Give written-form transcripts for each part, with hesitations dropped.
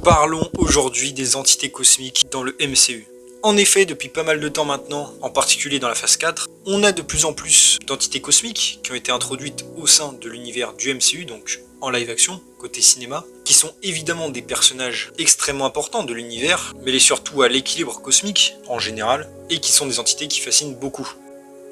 Parlons aujourd'hui des entités cosmiques dans le MCU. En effet, depuis pas mal de temps maintenant, en particulier dans la phase 4, on a de plus en plus d'entités cosmiques qui ont été introduites au sein de l'univers du MCU, donc en live action, côté cinéma, qui sont évidemment des personnages extrêmement importants de l'univers, mêlés surtout à l'équilibre cosmique en général, et qui sont des entités qui fascinent beaucoup.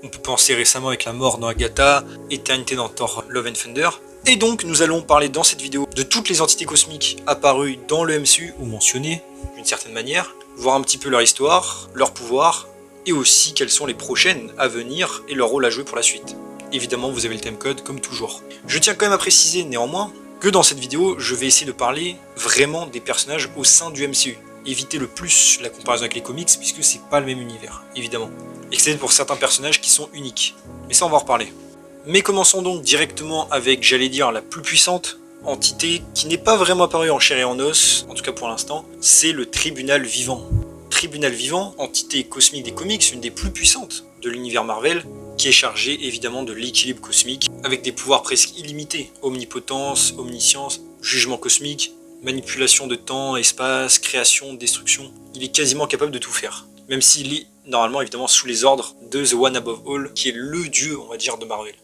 On peut penser récemment avec la mort dans Agatha, Éternité dans Thor Love and Thunder, et donc nous allons parler dans cette vidéo de toutes les entités cosmiques apparues dans le MCU, ou mentionnées d'une certaine manière, voir un petit peu leur histoire, leur pouvoir, et aussi quelles sont les prochaines à venir et leur rôle à jouer pour la suite. Évidemment, vous avez le timecode comme toujours. Je tiens quand même à préciser néanmoins que dans cette vidéo, je vais essayer de parler vraiment des personnages au sein du MCU. Éviter le plus la comparaison avec les comics puisque c'est pas le même univers, évidemment. Excepté pour certains personnages qui sont uniques. Mais ça, on va en reparler. Mais commençons donc directement avec, j'allais dire, la plus puissante entité qui n'est pas vraiment apparue en chair et en os, en tout cas pour l'instant, c'est le Tribunal Vivant. Tribunal Vivant, entité cosmique des comics, une des plus puissantes de l'univers Marvel, qui est chargée évidemment de l'équilibre cosmique, avec des pouvoirs presque illimités, omnipotence, omniscience, jugement cosmique, manipulation de temps, espace, création, destruction. Il est quasiment capable de tout faire, même s'il est normalement évidemment sous les ordres de The One Above All, qui est le dieu, on va dire, de Marvel.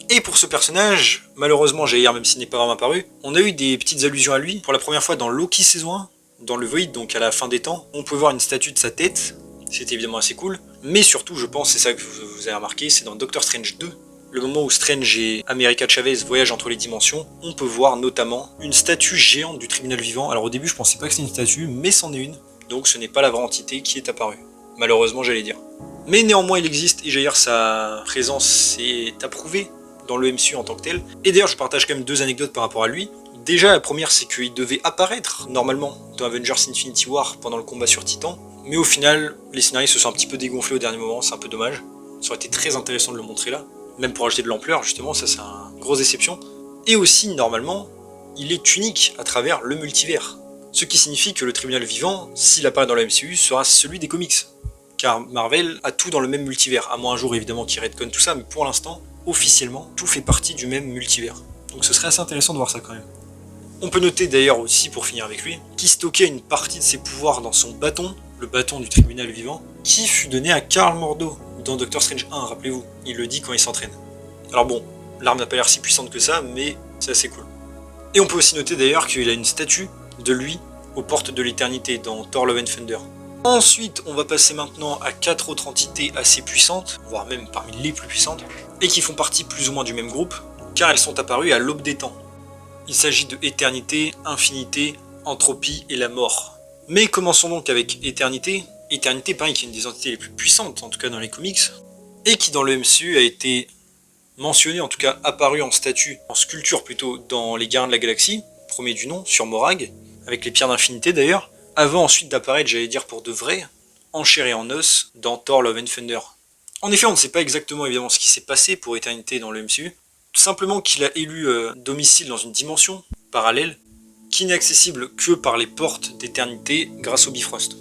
Et pour ce personnage, malheureusement Jair, même s'il n'est pas vraiment apparu, on a eu des petites allusions à lui. Pour la première fois dans Loki saison 1, dans le Void, donc à la fin des temps, on peut voir une statue de sa tête, c'est évidemment assez cool. Mais surtout, je pense, c'est ça que vous avez remarqué, c'est dans Doctor Strange 2, le moment où Strange et America Chavez voyagent entre les dimensions, on peut voir notamment une statue géante du Tribunal Vivant. Alors au début, je pensais pas que c'était une statue, mais c'en est une, donc ce n'est pas la vraie entité qui est apparue. Malheureusement, j'allais dire. Mais néanmoins, il existe, et Jair, sa présence est approuvée dans le MCU en tant que tel. Et d'ailleurs, je partage quand même deux anecdotes par rapport à lui. Déjà, la première, c'est qu'il devait apparaître, normalement, dans Avengers Infinity War pendant le combat sur Titan. Mais au final, les scénarios se sont un petit peu dégonflés au dernier moment, c'est un peu dommage. Ça aurait été très intéressant de le montrer là. Même pour ajouter de l'ampleur, justement, ça c'est une grosse déception. Et aussi, normalement, il est unique à travers le multivers. Ce qui signifie que le Tribunal Vivant, s'il apparaît dans le MCU, sera celui des comics. Car Marvel a tout dans le même multivers, à moins un jour évidemment qu'il retconne tout ça, mais pour l'instant, officiellement, tout fait partie du même multivers. Donc ce serait assez intéressant de voir ça quand même. On peut noter d'ailleurs aussi, pour finir avec lui, qu'il stockait une partie de ses pouvoirs dans son bâton, le bâton du Tribunal Vivant, qui fut donné à Karl Mordo dans Doctor Strange 1, rappelez-vous, il le dit quand il s'entraîne. Alors bon, l'arme n'a pas l'air si puissante que ça, mais c'est assez cool. Et on peut aussi noter d'ailleurs qu'il a une statue de lui aux portes de l'éternité dans Thor Love and Thunder. Ensuite, on va passer maintenant à 4 autres entités assez puissantes, voire même parmi les plus puissantes, et qui font partie plus ou moins du même groupe, car elles sont apparues à l'aube des temps. Il s'agit de Éternité, Infinité, Entropie et la Mort. Mais commençons donc avec Éternité. Éternité, pareil, qui est une des entités les plus puissantes, en tout cas dans les comics, et qui dans le MCU a été mentionnée, en tout cas apparue en statue, en sculpture plutôt, dans Les Gardiens de la Galaxie, premier du nom, sur Morag, avec les pierres d'infinité d'ailleurs, avant ensuite d'apparaître, j'allais dire pour de vrai, en chair et en os, dans Thor Love and Thunder. En effet, on ne sait pas exactement évidemment ce qui s'est passé pour Éternité dans le MCU, tout simplement qu'il a élu domicile dans une dimension parallèle, qui n'est accessible que par les portes d'éternité grâce au Bifrost.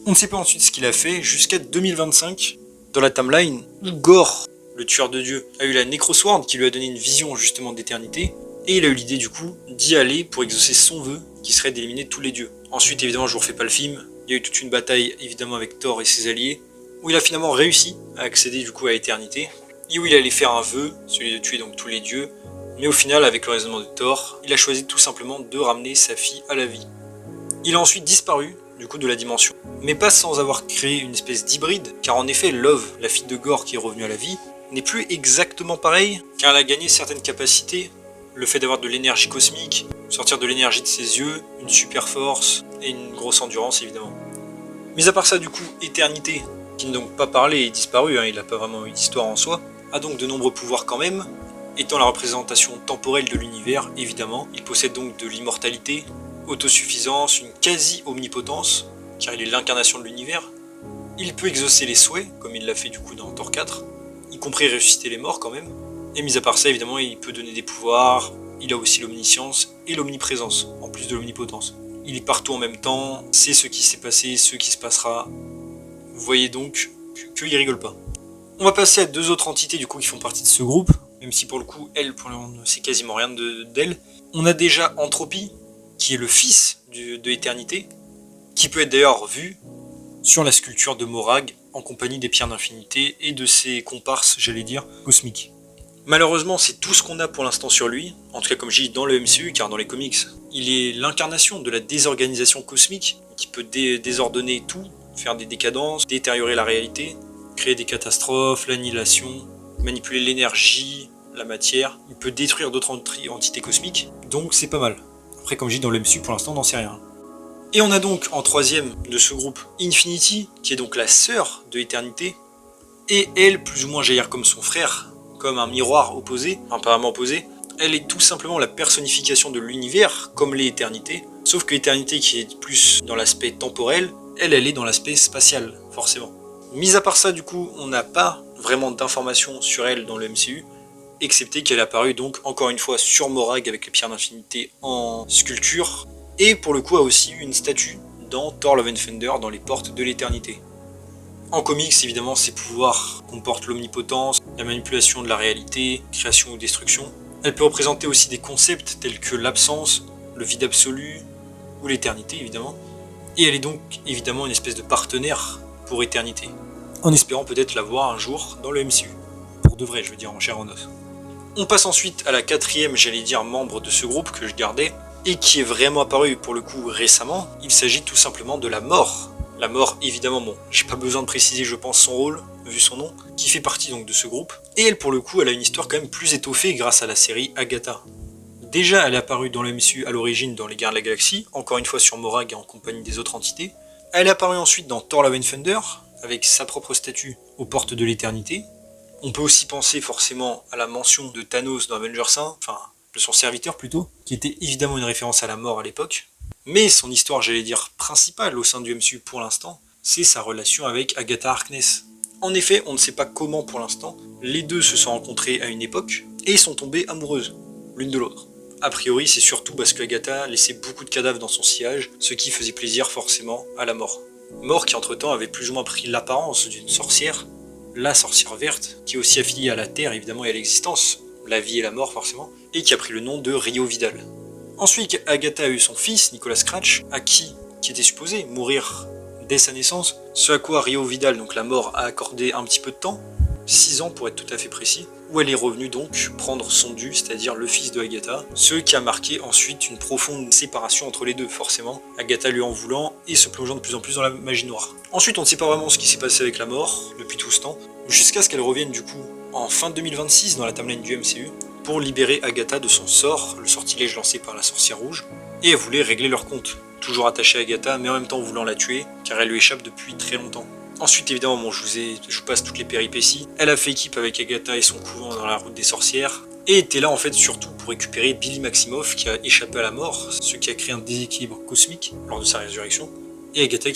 On ne sait pas ensuite ce qu'il a fait jusqu'à 2025, dans la timeline où Gore, le tueur de dieu, a eu la Necrosword qui lui a donné une vision justement d'éternité, et il a eu l'idée du coup d'y aller pour exaucer son vœu, qui serait d'éliminer tous les dieux. Ensuite, évidemment, je vous refais pas le film, il y a eu toute une bataille évidemment avec Thor et ses alliés, où il a finalement réussi à accéder du coup à Éternité, et où il allait faire un vœu, celui de tuer donc tous les dieux, mais au final, avec le raisonnement de Thor, il a choisi tout simplement de ramener sa fille à la vie. Il a ensuite disparu, du coup, de la dimension, mais pas sans avoir créé une espèce d'hybride, car en effet, Love, la fille de Gore qui est revenue à la vie, n'est plus exactement pareille, car elle a gagné certaines capacités, le fait d'avoir de l'énergie cosmique, sortir de l'énergie de ses yeux, une super force, et une grosse endurance évidemment. Mais à part ça, du coup, Éternité, qui n'a donc pas parlé et disparu, il n'a pas vraiment eu d'histoire en soi, a donc de nombreux pouvoirs quand même, étant la représentation temporelle de l'univers, évidemment. Il possède donc de l'immortalité, autosuffisance, une quasi-omnipotence, car il est l'incarnation de l'univers. Il peut exaucer les souhaits, comme il l'a fait du coup dans Thor 4, y compris ressusciter les morts quand même. Et mis à part ça, évidemment, il peut donner des pouvoirs, il a aussi l'omniscience et l'omniprésence, en plus de l'omnipotence. Il est partout en même temps, sait ce qui s'est passé, ce qui se passera. Vous voyez donc qu'il rigole pas. On va passer à deux autres entités du coup qui font partie de ce groupe, même si pour le coup, elle, on ne sait quasiment rien d'elle. On a déjà Entropie, qui est le fils de Éternité, qui peut être d'ailleurs vu sur la sculpture de Morag en compagnie des pierres d'infinité et de ses comparses, j'allais dire, cosmiques. Malheureusement, c'est tout ce qu'on a pour l'instant sur lui, en tout cas comme je dis dans le MCU, car dans les comics, il est l'incarnation de la désorganisation cosmique, qui peut désordonner tout, faire des décadences, détériorer la réalité, créer des catastrophes, l'annihilation, manipuler l'énergie, la matière, il peut détruire d'autres entités cosmiques, donc c'est pas mal. Après comme je dis dans le MCU, pour l'instant on n'en sait rien. Et on a donc en troisième de ce groupe Infinity, qui est donc la sœur de Éternité, et elle, plus ou moins j'allais dire comme son frère, comme un miroir opposé, apparemment opposé, elle est tout simplement la personnification de l'univers, comme l'est Éternité, sauf que Éternité qui est plus dans l'aspect temporel, elle est dans l'aspect spatial, forcément. Mis à part ça, du coup, on n'a pas vraiment d'informations sur elle dans le MCU, excepté qu'elle est apparue donc encore une fois sur Morag avec les pierres d'infinité en sculpture, et pour le coup a aussi eu une statue dans Thor Love and Thunder dans les portes de l'éternité. En comics, évidemment, ses pouvoirs comportent l'omnipotence, la manipulation de la réalité, création ou destruction. Elle peut représenter aussi des concepts tels que l'absence, le vide absolu, ou l'éternité, évidemment. Et elle est donc, évidemment, une espèce de partenaire pour Éternité, en espérant peut-être la voir un jour dans le MCU. Pour de vrai, je veux dire, en chair en os. On passe ensuite à la quatrième, j'allais dire, membre de ce groupe que je gardais, et qui est vraiment apparu pour le coup récemment. Il s'agit tout simplement de la Mort. La Mort, évidemment, bon, j'ai pas besoin de préciser, je pense, son rôle, vu son nom, qui fait partie donc de ce groupe. Et elle, pour le coup, elle a une histoire quand même plus étoffée grâce à la série Agatha. Déjà, elle est apparue dans le MCU à l'origine dans les Guerres de la Galaxie, encore une fois sur Morag et en compagnie des autres entités. Elle est apparue ensuite dans Thor Love and Thunder, avec sa propre statue aux portes de l'éternité. On peut aussi penser forcément à la mention de Thanos dans Avengers 1, enfin, de son serviteur plutôt, qui était évidemment une référence à la mort à l'époque. Mais son histoire, j'allais dire, principale au sein du MCU pour l'instant, c'est sa relation avec Agatha Harkness. En effet, on ne sait pas comment pour l'instant, les deux se sont rencontrés à une époque et sont tombées amoureuses, l'une de l'autre. A priori, c'est surtout parce que Agatha laissait beaucoup de cadavres dans son sillage, ce qui faisait plaisir forcément à la Mort. Mort qui entre-temps avait plus ou moins pris l'apparence d'une sorcière, la sorcière verte, qui est aussi affiliée à la Terre évidemment et à l'existence, la vie et la mort forcément, et qui a pris le nom de Rio Vidal. Ensuite, Agatha a eu son fils, Nicolas Scratch, qui était supposé mourir dès sa naissance, ce à quoi Rio Vidal, donc la mort, a accordé un petit peu de temps, 6 ans pour être tout à fait précis, où elle est revenue donc prendre son dû, c'est-à-dire le fils de Agatha, ce qui a marqué ensuite une profonde séparation entre les deux, forcément, Agatha lui en voulant et se plongeant de plus en plus dans la magie noire. Ensuite, on ne sait pas vraiment ce qui s'est passé avec la mort, depuis tout ce temps, jusqu'à ce qu'elle revienne du coup en fin 2026 dans la timeline du MCU, pour libérer Agatha de son sort, le sortilège lancé par la sorcière rouge, et elle voulait régler leur compte, toujours attachée à Agatha, mais en même temps voulant la tuer, car elle lui échappe depuis très longtemps. Ensuite, évidemment, bon, je vous passe toutes les péripéties. Elle a fait équipe avec Agatha et son couvent dans la route des sorcières, et était là en fait surtout pour récupérer Billy Maximoff qui a échappé à la mort, ce qui a créé un déséquilibre cosmique lors de sa résurrection, et Agatha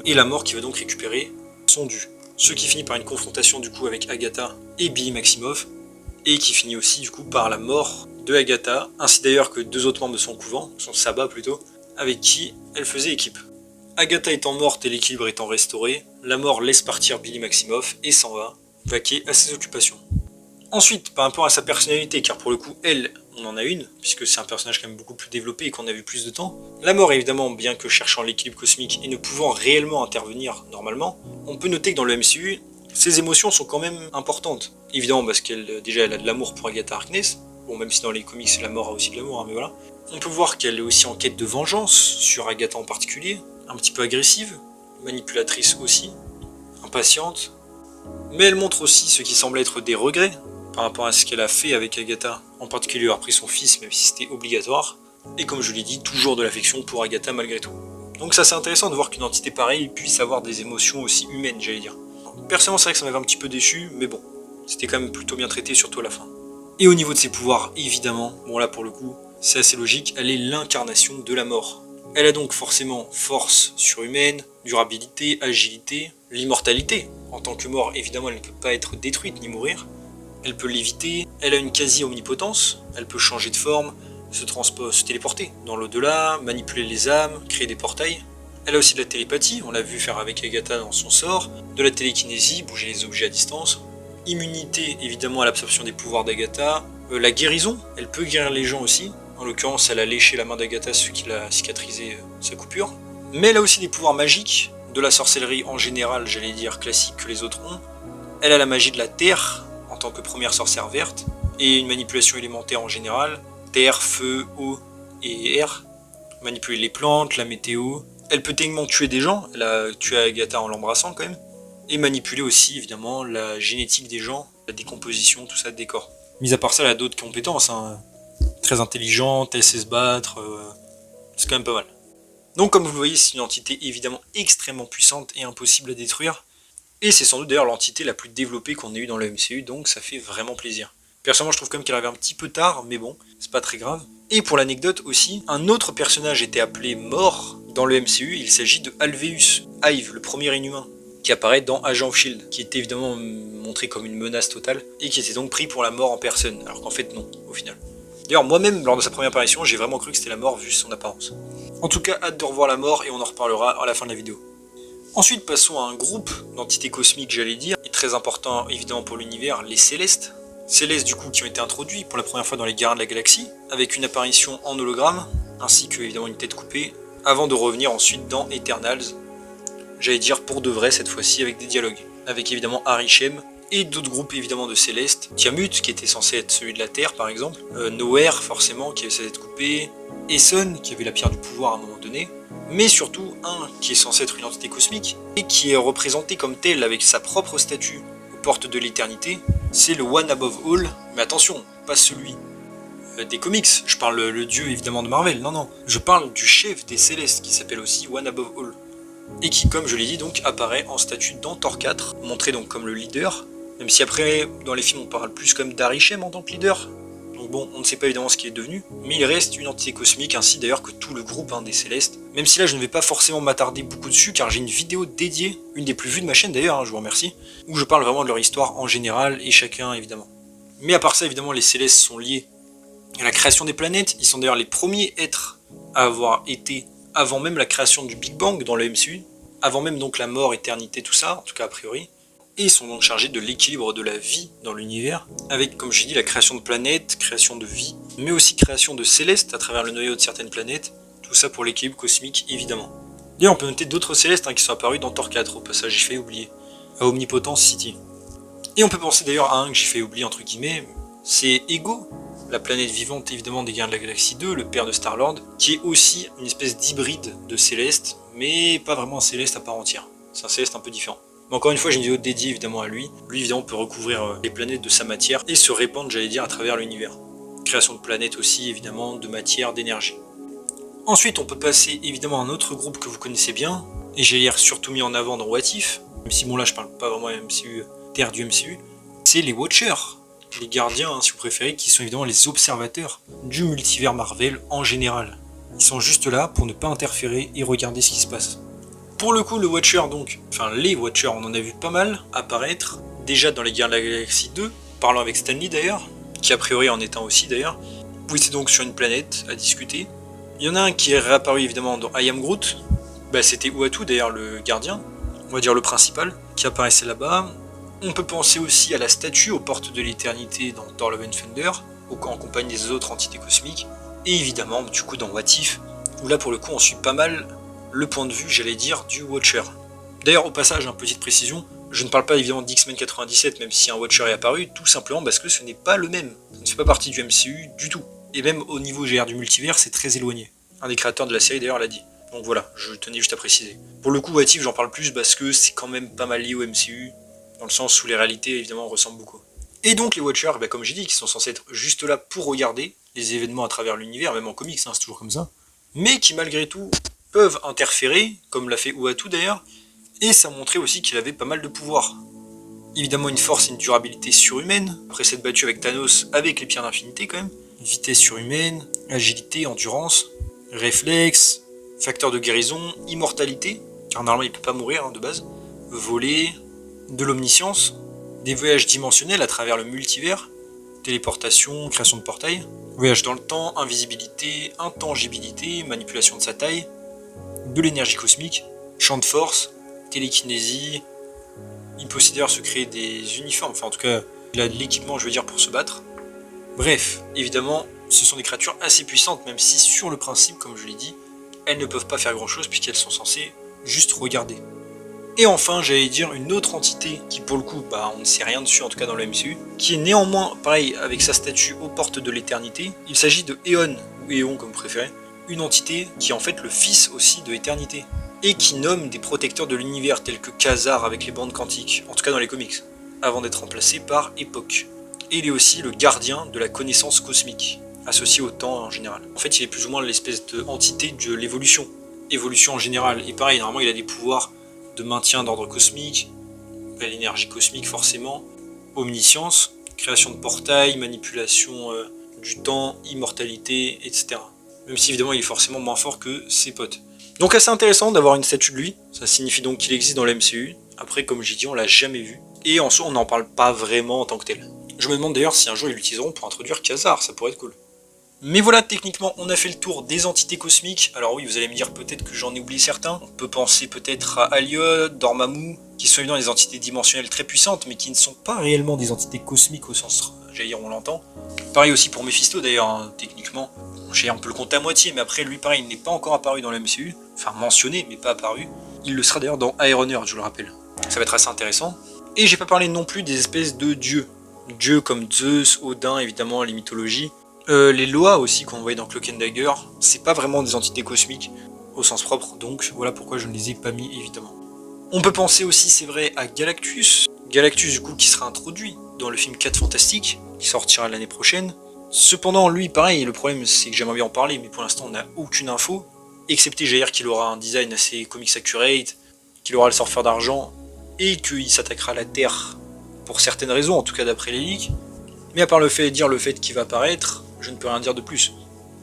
et la mort qui va donc récupérer son dû. Ce qui finit par une confrontation du coup avec Agatha et Billy Maximoff, et qui finit aussi du coup par la mort de Agatha, ainsi d'ailleurs que 2 autres membres de son couvent, son sabbat plutôt, avec qui elle faisait équipe. Agatha étant morte et l'équilibre étant restauré, la mort laisse partir Billy Maximoff et s'en va, vaquer à ses occupations. Ensuite, par rapport à sa personnalité, car pour le coup, elle, on en a une, puisque c'est un personnage quand même beaucoup plus développé et qu'on a vu plus de temps, la mort évidemment, bien que cherchant l'équilibre cosmique et ne pouvant réellement intervenir normalement, on peut noter que dans le MCU, ses émotions sont quand même importantes. Évidemment parce qu'elle déjà elle a de l'amour pour Agatha Harkness, bon même si dans les comics la mort a aussi de l'amour, hein, mais voilà. On peut voir qu'elle est aussi en quête de vengeance, sur Agatha en particulier, un petit peu agressive, manipulatrice aussi, impatiente, mais elle montre aussi ce qui semble être des regrets par rapport à ce qu'elle a fait avec Agatha, en particulier avoir pris son fils même si c'était obligatoire, et comme je l'ai dit, toujours de l'affection pour Agatha malgré tout. Donc ça c'est intéressant de voir qu'une entité pareille puisse avoir des émotions aussi humaines, j'allais dire. Personnellement c'est vrai que ça m'avait un petit peu déçu, mais bon, c'était quand même plutôt bien traité, surtout à la fin. Et au niveau de ses pouvoirs, évidemment, bon là pour le coup, c'est assez logique, elle est l'incarnation de la mort. Elle a donc forcément force surhumaine, durabilité, agilité, l'immortalité. En tant que mort, évidemment, elle ne peut pas être détruite ni mourir. Elle peut l'éviter, elle a une quasi-omnipotence, elle peut changer de forme, se téléporter dans l'au-delà, manipuler les âmes, créer des portails. Elle a aussi de la télépathie, on l'a vu faire avec Agatha dans son sort, de la télékinésie, bouger les objets à distance, immunité évidemment à l'absorption des pouvoirs d'Agatha, la guérison, elle peut guérir les gens aussi, En l'occurrence, elle a léché la main d'Agatha, ce qui l'a cicatrisé sa coupure. Mais elle a aussi des pouvoirs magiques, de la sorcellerie en général, j'allais dire classique que les autres ont. Elle a la magie de la terre, en tant que première sorcière verte, et une manipulation élémentaire en général, terre, feu, eau et air. Manipuler les plantes, la météo. Elle peut techniquement tuer des gens, elle a tué Agatha en l'embrassant quand même. Et manipuler aussi évidemment la génétique des gens, la décomposition, tout ça des corps. Mis à part ça, elle a d'autres compétences, hein. Très intelligente, elle sait se battre, c'est quand même pas mal. Donc comme vous le voyez, c'est une entité évidemment extrêmement puissante et impossible à détruire. Et c'est sans doute d'ailleurs l'entité la plus développée qu'on ait eue dans le MCU, donc ça fait vraiment plaisir. Personnellement, je trouve quand même qu'elle arrive un petit peu tard, mais bon, c'est pas très grave. Et pour l'anecdote aussi, un autre personnage était appelé Mort dans le MCU, il s'agit de Alveus, Hive, le premier inhumain, qui apparaît dans Agent of Shield, qui était évidemment montré comme une menace totale, et qui était donc pris pour la mort en personne, alors qu'en fait non, au final. D'ailleurs, moi-même, lors de sa première apparition, j'ai vraiment cru que c'était la mort vu son apparence. En tout cas, hâte de revoir la mort, et on en reparlera à la fin de la vidéo. Ensuite, passons à un groupe d'entités cosmiques, j'allais dire, et très important évidemment pour l'univers, les Célestes. Célestes du coup qui ont été introduits pour la première fois dans les Gardiens de la Galaxie, avec une apparition en hologramme, ainsi que évidemment une tête coupée, avant de revenir ensuite dans Eternals, j'allais dire pour de vrai cette fois-ci avec des dialogues, avec évidemment Arishem, et d'autres groupes évidemment de Célestes, Tiamut qui était censé être celui de la Terre par exemple, Nowhere forcément qui avait sa tête coupée, Eson qui avait la pierre du pouvoir à un moment donné, mais surtout un qui est censé être une entité cosmique, et qui est représenté comme tel avec sa propre statue aux portes de l'éternité, c'est le One Above All, mais attention, pas celui des comics, je parle le dieu évidemment de Marvel, non, je parle du chef des Célestes qui s'appelle aussi One Above All, et qui comme je l'ai dit donc apparaît en statue dans Thor 4, montré donc comme le leader, même si après dans les films on parle plus comme d'Arishem en tant que leader. Donc bon, on ne sait pas évidemment ce qu'il est devenu, mais il reste une entité cosmique, ainsi d'ailleurs que tout le groupe des Célestes. Même si là je ne vais pas forcément m'attarder beaucoup dessus, car j'ai une vidéo dédiée, une des plus vues de ma chaîne d'ailleurs, je vous remercie, où je parle vraiment de leur histoire en général, et chacun évidemment. Mais à part ça, évidemment, les Célestes sont liés à la création des planètes, ils sont d'ailleurs les premiers êtres à avoir été, avant même la création du Big Bang dans le MCU, avant même donc la mort, éternité, tout ça, en tout cas a priori. Et ils sont donc chargés de l'équilibre de la vie dans l'univers, avec, comme j'ai dit, la création de planètes, création de vie, mais aussi création de célestes à travers le noyau de certaines planètes, tout ça pour l'équilibre cosmique, évidemment. D'ailleurs, on peut noter d'autres célestes qui sont apparus dans Thor 4, au passage, j'ai fait oublier, à Omnipotence City. Et on peut penser d'ailleurs à un que j'ai fait oublier, entre guillemets, c'est Ego, la planète vivante, évidemment, des Gardiens de la Galaxie 2, le père de Star-Lord, qui est aussi une espèce d'hybride de céleste, mais pas vraiment un céleste à part entière. C'est un céleste un peu différent. Mais encore une fois, j'ai une vidéo dédiée évidemment à lui. Lui évidemment peut recouvrir les planètes de sa matière et se répandre, j'allais dire, à travers l'univers. Création de planètes aussi, évidemment, de matière, d'énergie. Ensuite, on peut passer évidemment à un autre groupe que vous connaissez bien, et j'ai hier surtout mis en avant dans What If, même si bon là je parle pas vraiment MCU, terre du MCU, c'est les Watchers, les gardiens si vous préférez, qui sont évidemment les observateurs du multivers Marvel en général. Ils sont juste là pour ne pas interférer et regarder ce qui se passe. Pour le coup, le Watcher donc, enfin les Watchers, on en a vu pas mal apparaître, déjà dans les Gardiens de la Galaxie 2, parlant avec Stan Lee d'ailleurs, qui a priori en est un aussi d'ailleurs. Vous étiez donc sur une planète à discuter. Il y en a un qui est réapparu évidemment dans I Am Groot, c'était Uatu d'ailleurs le gardien, on va dire le principal, qui apparaissait là-bas. On peut penser aussi à la statue aux portes de l'éternité dans Thor Love and Thunder, en compagnie des autres entités cosmiques, et évidemment du coup dans What If, où là pour le coup on suit pas mal le point de vue, j'allais dire, du Watcher. D'ailleurs, au passage, petite précision, je ne parle pas évidemment d'X-Men 97, même si un Watcher est apparu, tout simplement parce que ce n'est pas le même. Ça ne fait pas partie du MCU du tout. Et même au niveau GR du multivers, c'est très éloigné. Un des créateurs de la série d'ailleurs l'a dit. Donc voilà, je tenais juste à préciser. Pour le coup, What If, j'en parle plus parce que c'est quand même pas mal lié au MCU, dans le sens où les réalités évidemment ressemblent beaucoup. Et donc les Watchers, comme j'ai dit, qui sont censés être juste là pour regarder les événements à travers l'univers, même en comics, c'est toujours comme ça, mais qui malgré tout peuvent interférer, comme l'a fait Uatu d'ailleurs, et ça montrait aussi qu'il avait pas mal de pouvoir. Évidemment une force et une durabilité surhumaine, après s'être battu avec Thanos avec les pierres d'infinité quand même, une vitesse surhumaine, agilité, endurance, réflexe, facteur de guérison, immortalité, car normalement il peut pas mourir de base, voler, de l'omniscience, des voyages dimensionnels à travers le multivers, téléportation, création de portails, voyage dans le temps, invisibilité, intangibilité, manipulation de sa taille, de l'énergie cosmique, champ de force, télékinésie, il peut aussi d'ailleurs se créer des uniformes, enfin en tout cas il a de l'équipement je veux dire pour se battre. Bref, évidemment ce sont des créatures assez puissantes, même si sur le principe, comme je l'ai dit, elles ne peuvent pas faire grand chose puisqu'elles sont censées juste regarder. Et enfin, j'allais dire une autre entité qui pour le coup, on ne sait rien dessus en tout cas dans le MCU, qui est néanmoins pareil avec sa statue aux portes de l'éternité. Il s'agit de Eon, ou Eon comme vous préférez, une entité qui est en fait le fils aussi de l'éternité, et qui nomme des protecteurs de l'univers tels que Khazar avec les bandes quantiques, en tout cas dans les comics, avant d'être remplacé par Epoch. Et il est aussi le gardien de la connaissance cosmique, associé au temps en général. En fait, il est plus ou moins l'espèce d'entité de l'évolution, évolution en général, et pareil, normalement il a des pouvoirs de maintien d'ordre cosmique, l'énergie cosmique forcément, omniscience, création de portails, manipulation du temps, immortalité, etc. Même si évidemment il est forcément moins fort que ses potes. Donc assez intéressant d'avoir une statue de lui, ça signifie donc qu'il existe dans le MCU, après comme j'ai dit on l'a jamais vu, et en soi on n'en parle pas vraiment en tant que tel. Je me demande d'ailleurs si un jour ils l'utiliseront pour introduire Khazar, ça pourrait être cool. Mais voilà, techniquement, on a fait le tour des entités cosmiques. Alors oui, vous allez me dire peut-être que j'en ai oublié certains. On peut penser peut-être à Aliod, Dormammu, qui sont évidemment des entités dimensionnelles très puissantes, mais qui ne sont pas réellement des entités cosmiques au sens, j'allais dire, on l'entend. Pareil aussi pour Mephisto d'ailleurs, hein, techniquement. On peut le compter à moitié, mais après, lui, pareil, il n'est pas encore apparu dans le MCU. Enfin, mentionné, mais pas apparu. Il le sera d'ailleurs dans Ironheart, je vous le rappelle. Ça va être assez intéressant. Et j'ai pas parlé non plus des espèces de dieux. Dieux comme Zeus, Odin, évidemment, les mythologies. Les Loa aussi qu'on voyait dans Cloak and Dagger, c'est pas vraiment des entités cosmiques au sens propre, donc voilà pourquoi je ne les ai pas mis évidemment. On peut penser aussi, c'est vrai, à Galactus. Galactus du coup qui sera introduit dans le film 4 Fantastiques, qui sortira l'année prochaine. Cependant lui pareil, le problème c'est que j'aimerais bien en parler, mais pour l'instant on n'a aucune info, excepté j'ai dire qu'il aura un design assez comics accurate, qu'il aura le surfeur d'argent, et qu'il s'attaquera à la Terre pour certaines raisons, en tout cas d'après les leaks. Mais à part le fait qu'il va apparaître, je ne peux rien dire de plus.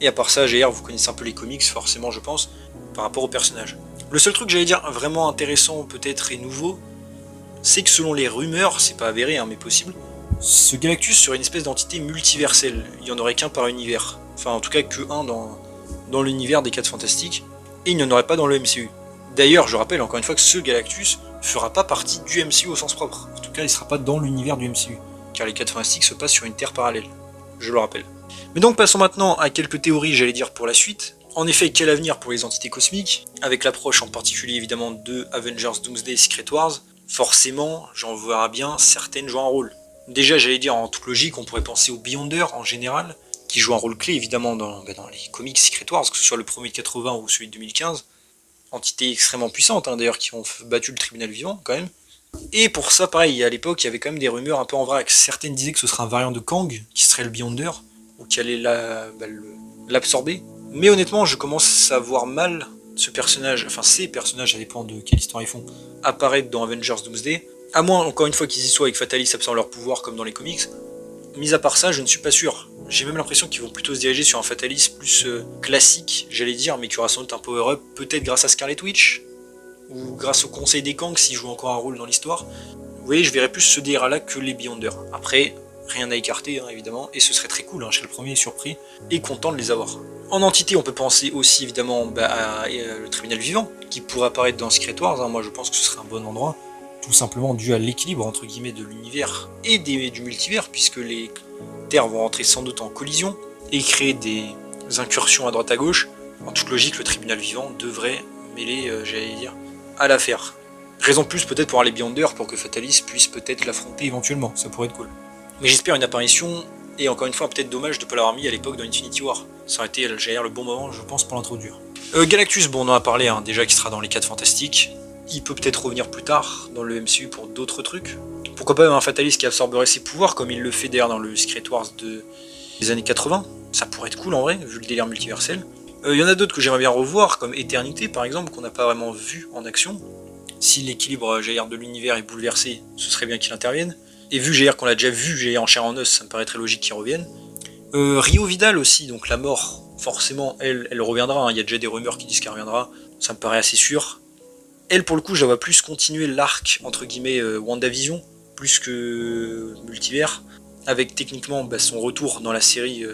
Et à part ça, GR, vous connaissez un peu les comics, forcément je pense, par rapport au personnage. Le seul truc que j'allais dire vraiment intéressant peut-être et nouveau, c'est que selon les rumeurs, c'est pas avéré hein, mais possible, ce Galactus serait une espèce d'entité multiverselle, il n'y en aurait qu'un par univers. Enfin en tout cas que un dans l'univers des 4 Fantastiques, et il n'y en aurait pas dans le MCU. D'ailleurs, je rappelle encore une fois que ce Galactus fera pas partie du MCU au sens propre. En tout cas, il sera pas dans l'univers du MCU, car les 4 Fantastiques se passent sur une Terre parallèle. Je le rappelle. Mais donc passons maintenant à quelques théories, j'allais dire, pour la suite. En effet, quel avenir pour les entités cosmiques, avec l'approche en particulier évidemment de Avengers Doomsday Secret Wars, forcément, j'en verrai bien certaines jouent un rôle. Déjà, j'allais dire, en toute logique, on pourrait penser aux Beyonder en général, qui jouent un rôle clé évidemment dans les comics Secret Wars, que ce soit le premier de 80 ou celui de 2015. Entités extrêmement puissantes, hein, d'ailleurs, qui ont battu le tribunal vivant quand même. Et pour ça, pareil, à l'époque, il y avait quand même des rumeurs un peu en vrac. Certaines disaient que ce serait un variant de Kang, qui serait le Beyonder, ou qui allait l'absorber. Mais honnêtement, je commence à voir mal ce personnage, enfin ces personnages, ça dépend de quelle histoire ils font, apparaître dans Avengers Doomsday. À moins, encore une fois, qu'ils y soient et que Fatalis absorbe leur pouvoir comme dans les comics. Mis à part ça, je ne suis pas sûr. J'ai même l'impression qu'ils vont plutôt se diriger sur un Fatalis plus classique, j'allais dire, mais qui aura sans doute un power-up, peut-être grâce à Scarlet Witch, ou grâce au Conseil des Kangs s'il joue encore un rôle dans l'histoire. Vous voyez, je verrais plus ce délire-là que les Beyonder. Après, rien à écarter, hein, évidemment, et ce serait très cool, hein, je serais le premier surpris, et content de les avoir. En entité, on peut penser aussi, évidemment, à le tribunal vivant, qui pourrait apparaître dans Secret Wars, hein. Moi je pense que ce serait un bon endroit, tout simplement dû à l'équilibre, entre guillemets, de l'univers et du multivers, puisque les terres vont rentrer sans doute en collision, et créer des incursions à droite à gauche. En toute logique, le tribunal vivant devrait mêler, j'allais dire, à l'affaire. Raison de plus peut-être pour aller Beyonder, pour que Fatalis puisse peut-être l'affronter éventuellement, ça pourrait être cool. Mais j'espère une apparition, et encore une fois, peut-être dommage de ne pas l'avoir mis à l'époque dans Infinity War. Ça aurait été, le bon moment, je pense, pour l'introduire. Galactus, bon, on en a parlé, hein, déjà qu'il sera dans les 4 Fantastiques. Il peut peut-être revenir plus tard dans le MCU pour d'autres trucs. Pourquoi pas un Fatalis qui absorberait ses pouvoirs, comme il le fait d'ailleurs dans le Secret Wars des années 80. Ça pourrait être cool en vrai, vu le délire multiversel. Il y en a d'autres que j'aimerais bien revoir, comme Éternité par exemple, qu'on n'a pas vraiment vu en action. Si l'équilibre de l'univers est bouleversé, ce serait bien qu'il intervienne. Et vu qu'on l'a déjà vu en chair en os, ça me paraît très logique qu'il revienne. Rio Vidal aussi, donc la mort, forcément, elle reviendra, hein. Il y a déjà des rumeurs qui disent qu'elle reviendra, ça me paraît assez sûr. Elle, pour le coup, je la vois plus continuer l'arc, entre guillemets, WandaVision, plus que Multivers, avec techniquement son retour dans la série,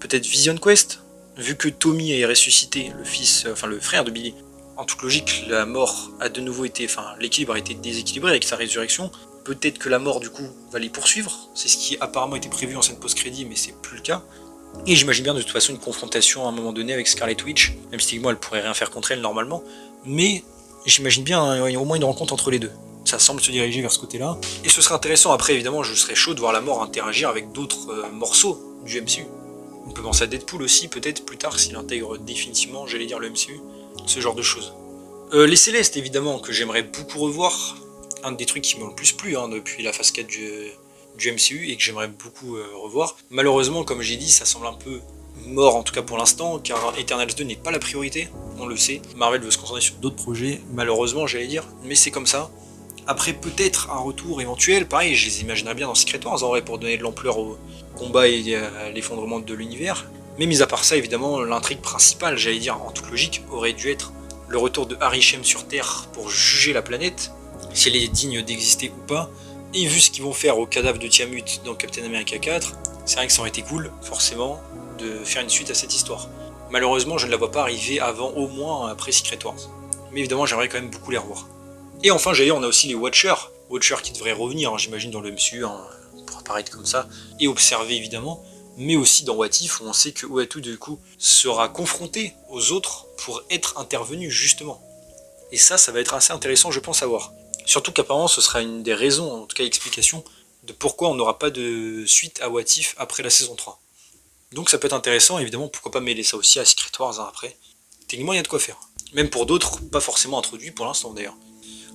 peut-être Vision Quest, vu que Tommy est ressuscité, le frère de Billy. En toute logique, la mort a de nouveau été, l'équilibre a été déséquilibré avec sa résurrection. Peut-être que la mort, du coup, va les poursuivre. C'est ce qui apparemment était prévu en scène post-crédit, mais c'est plus le cas. Et j'imagine bien de toute façon une confrontation à un moment donné avec Scarlet Witch, même si techniquement elle pourrait rien faire contre elle normalement, mais j'imagine bien au moins une rencontre entre les deux. Ça semble se diriger vers ce côté-là. Et ce serait intéressant, après évidemment je serais chaud de voir la mort interagir avec d'autres morceaux du MCU. On peut penser à Deadpool aussi, peut-être plus tard, s'il intègre définitivement, j'allais dire, le MCU. Ce genre de choses. Les Célestes, évidemment, que j'aimerais beaucoup revoir. Un des trucs qui m'ont le plus plu depuis la phase 4 du MCU et que j'aimerais beaucoup revoir. Malheureusement, comme j'ai dit, ça semble un peu mort, en tout cas pour l'instant, car Eternals 2 n'est pas la priorité, on le sait. Marvel veut se concentrer sur d'autres projets, malheureusement, j'allais dire, mais c'est comme ça. Après, peut-être un retour éventuel, pareil, je les imaginerais bien dans Secret Wars, en vrai, pour donner de l'ampleur au combat et à l'effondrement de l'univers. Mais mis à part ça, évidemment, l'intrigue principale, j'allais dire, en toute logique, aurait dû être le retour de Arishem sur Terre pour juger la planète, si elle est digne d'exister ou pas. Et vu ce qu'ils vont faire au cadavre de Tiamut dans Captain America 4, c'est vrai que ça aurait été cool, forcément, de faire une suite à cette histoire. Malheureusement, je ne la vois pas arriver avant au moins après Secret Wars. Mais évidemment, j'aimerais quand même beaucoup les revoir. Et enfin, j'allais dire, on a aussi les Watchers. Watchers qui devraient revenir, j'imagine, dans le MCU, pour apparaître comme ça, et observer évidemment. Mais aussi dans What If, où on sait que Uatu, du coup, sera confronté aux autres pour être intervenu, justement. Et ça va être assez intéressant, je pense, à voir. Surtout qu'apparemment, ce sera une des raisons, en tout cas explication, de pourquoi on n'aura pas de suite à What If après la saison 3. Donc ça peut être intéressant, évidemment, pourquoi pas mêler ça aussi à Secret Wars après. Techniquement, il y a de quoi faire. Même pour d'autres, pas forcément introduits pour l'instant d'ailleurs.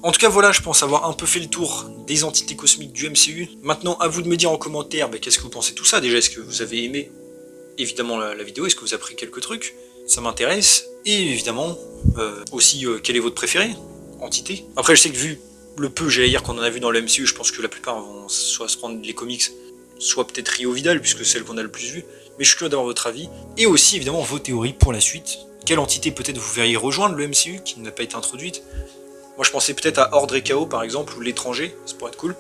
En tout cas, voilà, je pense avoir un peu fait le tour des entités cosmiques du MCU. Maintenant, à vous de me dire en commentaire qu'est-ce que vous pensez de tout ça. Déjà, est-ce que vous avez aimé évidemment la vidéo, est-ce que vous avez appris quelques trucs? Ça m'intéresse. Et évidemment, aussi, quel est votre préféré? Entité. Après, je sais que vu le peu, j'allais dire, qu'on en a vu dans le MCU, je pense que la plupart vont soit se prendre les comics, soit peut-être Rio Vidal, puisque c'est celle qu'on a le plus vue. Mais je suis curieux d'avoir votre avis. Et aussi, évidemment, vos théories pour la suite. Quelle entité peut-être vous verriez rejoindre le MCU, qui n'a pas été introduite? Moi je pensais peut-être à Ordre et Chaos par exemple, ou l'étranger, ça pourrait être cool.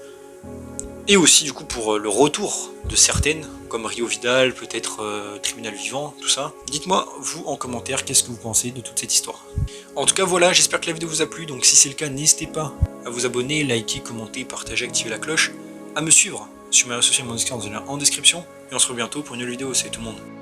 Et aussi du coup pour le retour de certaines, comme Rio Vidal, peut-être Tribunal Vivant, tout ça. Dites-moi vous en commentaire qu'est-ce que vous pensez de toute cette histoire. En tout cas voilà, j'espère que la vidéo vous a plu, donc si c'est le cas, n'hésitez pas à vous abonner, liker, commenter, partager, activer la cloche, à me suivre sur mes réseaux sociaux et mon Discord en description. Et on se retrouve bientôt pour une nouvelle vidéo, salut tout le monde.